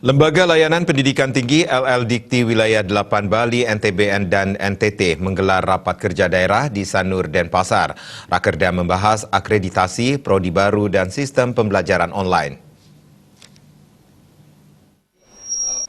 Lembaga Layanan Pendidikan Tinggi LL Dikti Wilayah 8 Bali, NTBN dan NTT menggelar rapat kerja daerah di Sanur, Denpasar. Rakerda membahas akreditasi, prodi baru dan sistem pembelajaran online.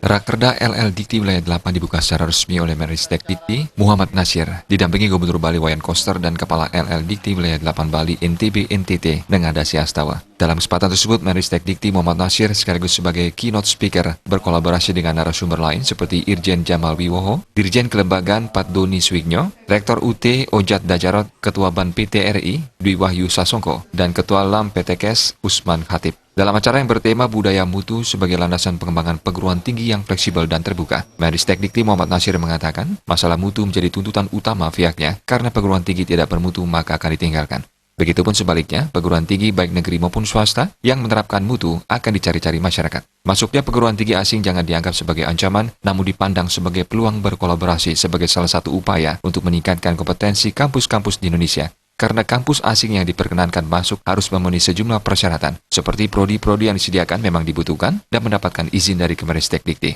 Rakerda LL Dikti Wilayah 8 dibuka secara resmi oleh Menristek Dikti Muhammad Nasir, didampingi Gubernur Bali Wayan Koster dan Kepala LL Dikti Wilayah 8 Bali NTB NTT Nengadasi Astawa. Dalam kesempatan tersebut, Menristek Dikti Muhammad Nasir sekaligus sebagai keynote speaker berkolaborasi dengan narasumber lain seperti Irjen Jamal Wiwoho, Dirjen Kelembagaan Pat Doni Swigno, Rektor UT Ojat Dajarot, Ketua Ban PTRI Dwi Wahyu Sasongko, dan Ketua LAM PTKes Usman Khatib. Dalam acara yang bertema Budaya Mutu sebagai landasan pengembangan perguruan tinggi yang fleksibel dan terbuka, Menristek Dikti Muhammad Nasir mengatakan masalah mutu menjadi tuntutan utama pihaknya karena perguruan tinggi tidak bermutu maka akan ditinggalkan. Begitupun sebaliknya, perguruan tinggi baik negeri maupun swasta yang menerapkan mutu akan dicari-cari masyarakat. Masuknya perguruan tinggi asing jangan dianggap sebagai ancaman, namun dipandang sebagai peluang berkolaborasi sebagai salah satu upaya untuk meningkatkan kompetensi kampus-kampus di Indonesia. Karena kampus asing yang diperkenankan masuk harus memenuhi sejumlah persyaratan, seperti prodi-prodi yang disediakan memang dibutuhkan dan mendapatkan izin dari Kemenristek Dikti.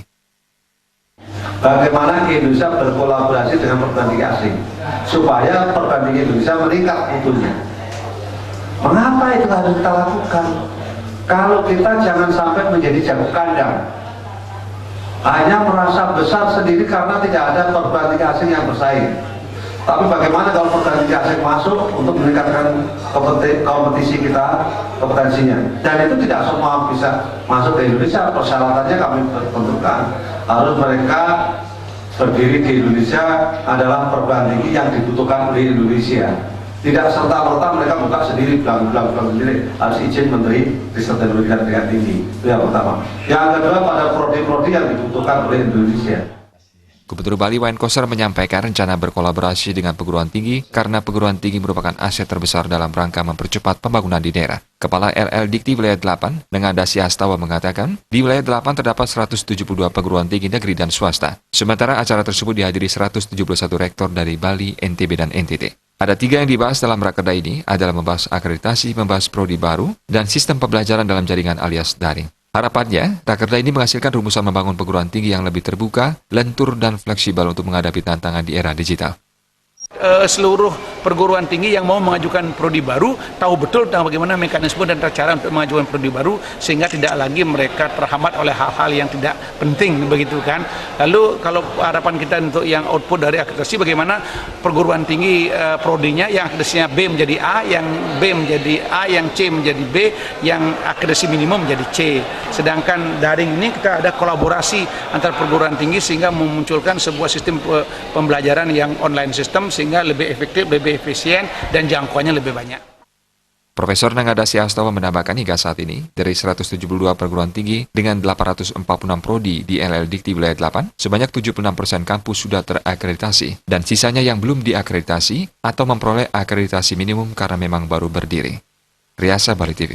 Bagaimana Indonesia berkolaborasi dengan perguruan tinggi asing, supaya perguruan tinggi Indonesia meningkat mutunya. Mengapa itu harus kita lakukan? Kalau kita jangan sampai menjadi jago kandang, hanya merasa besar sendiri karena tidak ada perguruan tinggi asing yang bersaing. Tapi bagaimana kalau perguruan tinggi asing masuk untuk meningkatkan kompetisi kita, kompetensinya. Dan itu tidak semua bisa masuk ke Indonesia. Persyaratannya kami tentukan. Harus mereka berdiri di Indonesia adalah perguruan tinggi yang dibutuhkan oleh Indonesia. Tidak serta-merta mereka buka sendiri, belang sendiri. Harus izin Menteri Riset dan Pendidikan Tinggi. Itu yang pertama. Yang kedua, pada prodi-prodi yang dibutuhkan oleh Indonesia. Gubernur Bali Wayan Koster menyampaikan rencana berkolaborasi dengan perguruan tinggi karena perguruan tinggi merupakan aset terbesar dalam rangka mempercepat pembangunan di daerah. Kepala LL Dikti Wilayah 8, Nengadasi Astawa mengatakan, di Wilayah 8 terdapat 172 perguruan tinggi negeri dan swasta. Sementara acara tersebut dihadiri 171 rektor dari Bali, NTB, dan NTT. Ada 3 yang dibahas dalam rakerda ini adalah membahas akreditasi, membahas prodi baru, dan sistem pembelajaran dalam jaringan alias daring. Harapannya, rakerda ini menghasilkan rumusan membangun perguruan tinggi yang lebih terbuka, lentur, dan fleksibel untuk menghadapi tantangan di era digital. Seluruh perguruan tinggi yang mau mengajukan prodi baru tahu betul tentang bagaimana mekanisme dan cara untuk mengajukan prodi baru sehingga tidak lagi mereka terhambat oleh hal-hal yang tidak penting begitu kan. Lalu kalau harapan kita untuk yang output dari akreditasi bagaimana perguruan tinggi prodinya yang akreditasinya B menjadi A, yang B menjadi A, yang C menjadi B, yang akreditasi minimum menjadi C. Sedangkan daring ini kita ada kolaborasi antar perguruan tinggi sehingga memunculkan sebuah sistem pembelajaran yang online system sehingga lebih efektif, lebih efisien, dan jangkauannya lebih banyak. Profesor Nengadasi Astawa menambahkan hingga saat ini, dari 172 perguruan tinggi dengan 846 prodi di LL Dikti Wilayah 8, sebanyak 76% kampus sudah terakreditasi, dan sisanya yang belum diakreditasi atau memperoleh akreditasi minimum karena memang baru berdiri. Riasa Bali TV.